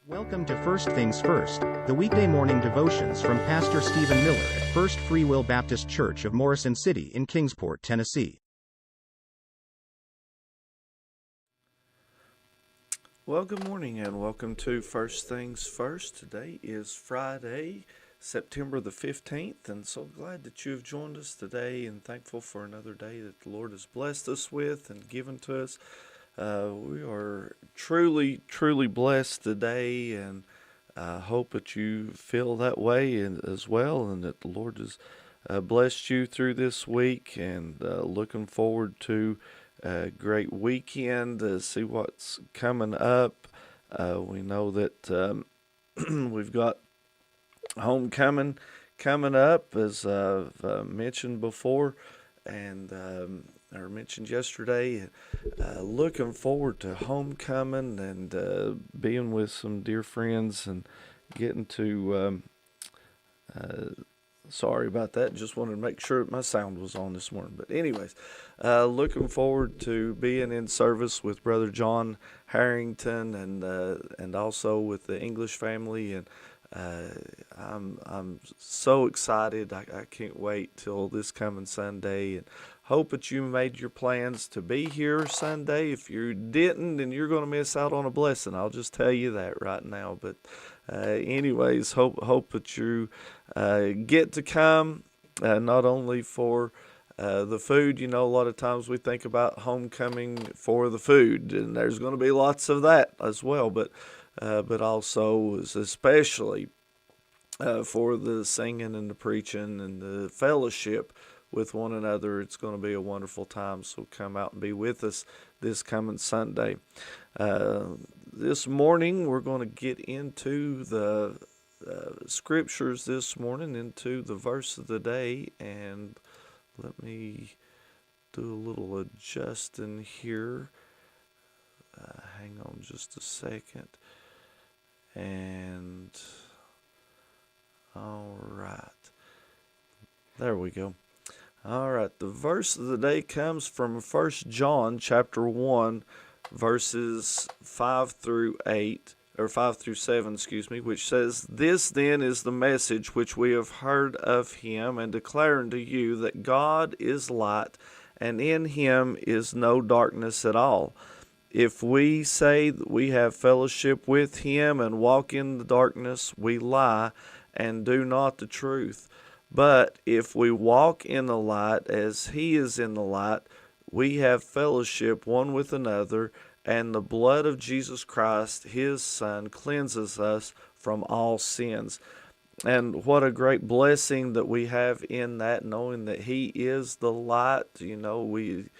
Welcome to First Things First, the weekday morning devotions from Pastor Stephen Miller at First Free Will Baptist Church of Morrison City in Kingsport, Tennessee. Well, good morning and welcome to First Things First. Today is Friday, September the 15th, and so glad that you have joined us today and thankful for another day that the Lord has blessed us with and given to us. We are truly, truly blessed today, and I hope that you feel that way as well, and that the Lord has blessed you through this week, and looking forward to a great weekend to see what's coming up. We know that we've got homecoming coming up, as I've mentioned before, and or mentioned yesterday. Looking forward to homecoming and being with some dear friends and getting to. Sorry about that. Just wanted to make sure my sound was on this morning. But anyways, looking forward to being in service with Brother John Harrington and also with the English family, and I'm so excited. I can't wait till this coming Sunday, and hope that you made your plans to be here Sunday. If you didn't, then you're going to miss out on a blessing. I'll just tell you that right now. But anyways, hope that you get to come, not only for the food. You know, a lot of times we think about homecoming for the food, and there's going to be lots of that as well. But also, especially for the singing and the preaching and the fellowship with one another. It's going to be a wonderful time, so come out and be with us this coming Sunday. This morning, we're going to get into the scriptures this morning, into the verse of the day, and let me do a little adjusting here. Hang on just a second. And all right, there we go. All right, the verse of the day comes from 1 John chapter 1, verses 5 through 7, which says, "This then is the message which we have heard of him and declare unto you, that God is light, and in him is no darkness at all. If we say that we have fellowship with him and walk in the darkness, we lie and do not the truth. But if we walk in the light as he is in the light, we have fellowship one with another, and the blood of Jesus Christ, his Son, cleanses us from all sins." And what a great blessing that we have in that, knowing that he is the light. You know, we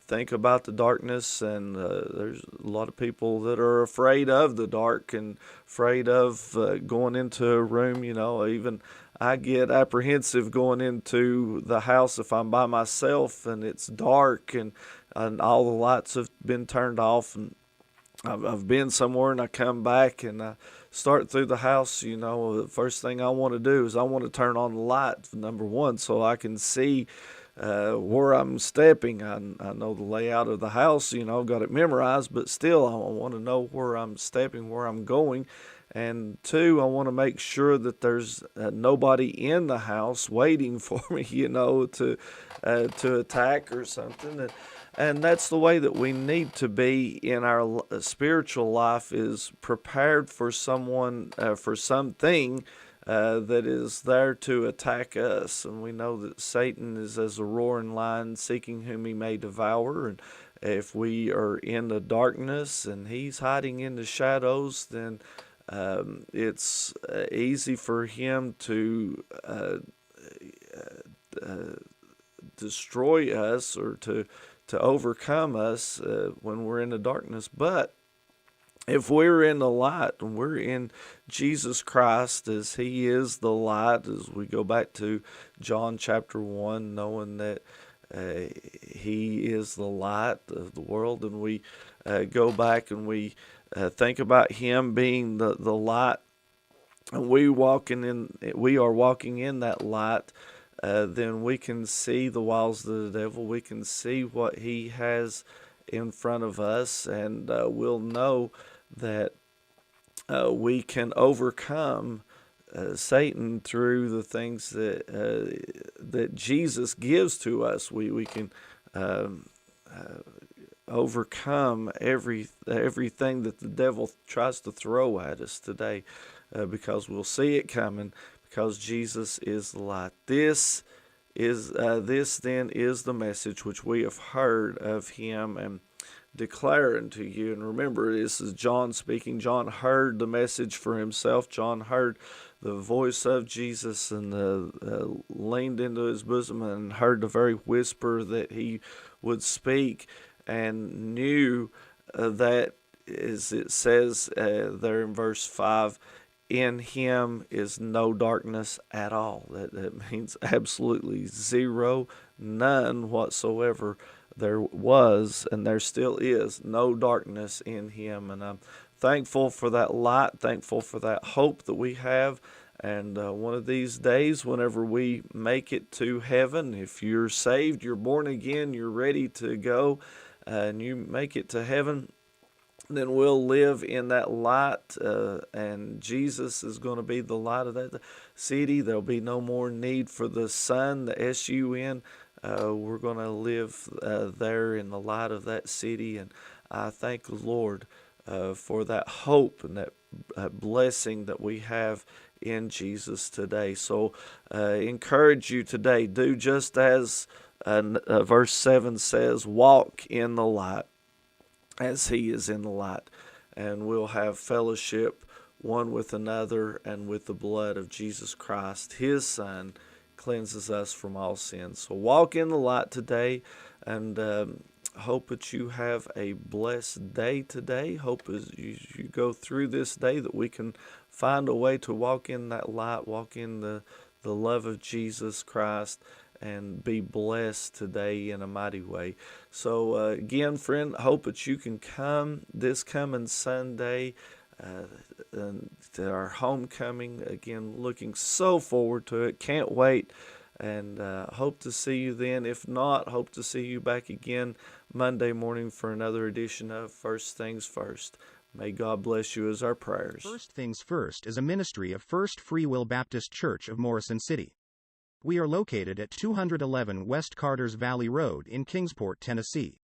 think about the darkness, and there's a lot of people that are afraid of the dark and afraid of going into a room. You know, even I get apprehensive going into the house if I'm by myself and it's dark and all the lights have been turned off, and I've been somewhere and I come back and I start through the house. You know, the first thing I want to do is I want to turn on the light, number one, so I can see where I'm stepping. I know the layout of the house, you know, I've got it memorized, but still I want to know where I'm stepping, where I'm going. And two, I want to make sure that there's nobody in the house waiting for me, you know, to attack or something. And that's the way that we need to be in our spiritual life, is prepared for someone, for something that is there to attack us. And we know that Satan is as a roaring lion, seeking whom he may devour. And if we are in the darkness and he's hiding in the shadows, then it's easy for him to destroy us or to overcome us when we're in the darkness. But if we're in the light and we're in Jesus Christ as he is the light, as we go back to John chapter 1, knowing that he is the light of the world, and we go back and we think about him being the light and we are walking in that light, then we can see the wiles of the devil. We can see what he has in front of us, and we'll know that we can overcome Satan through the things that Jesus gives to us. We can overcome everything that the devil tries to throw at us today, because we'll see it coming, because Jesus is the light. This then is the message which we have heard of him and declare unto you. And remember, this is John speaking. John heard the message for himself. John heard the voice of Jesus and leaned into his bosom and heard the very whisper that he would speak, and knew that, as it says there in verse 5, in him is no darkness at all. That means absolutely zero, none whatsoever. There was, and there still is, no darkness in him. And I'm thankful for that light, thankful for that hope that we have. And one of these days, whenever we make it to heaven, if you're saved, you're born again, you're ready to go, and you make it to heaven, then we'll live in that light, and Jesus is going to be the light of that city. There'll be no more need for the sun, the S-U-N. We're going to live there in the light of that city, and I thank the Lord for that hope and that blessing that we have in Jesus today. So encourage you today, do just as verse 7 says, walk in the light as he is in the light, and we'll have fellowship one with another, and with the blood of Jesus Christ, his Son, cleanses us from all sins. So walk in the light today, and hope that you have a blessed day today. Hope as you go through this day that we can find a way to walk in that light, walk in the love of Jesus Christ, and be blessed today in a mighty way. So again, friend, hope that you can come this coming Sunday to our homecoming. Again, looking so forward to it. Can't wait, and hope to see you then. If not, hope to see you back again Monday morning for another edition of First Things First. May God bless you as our prayers. First Things First is a ministry of First Free Will Baptist Church of Morrison City. We are located at 211 West Carters Valley Road in Kingsport, Tennessee.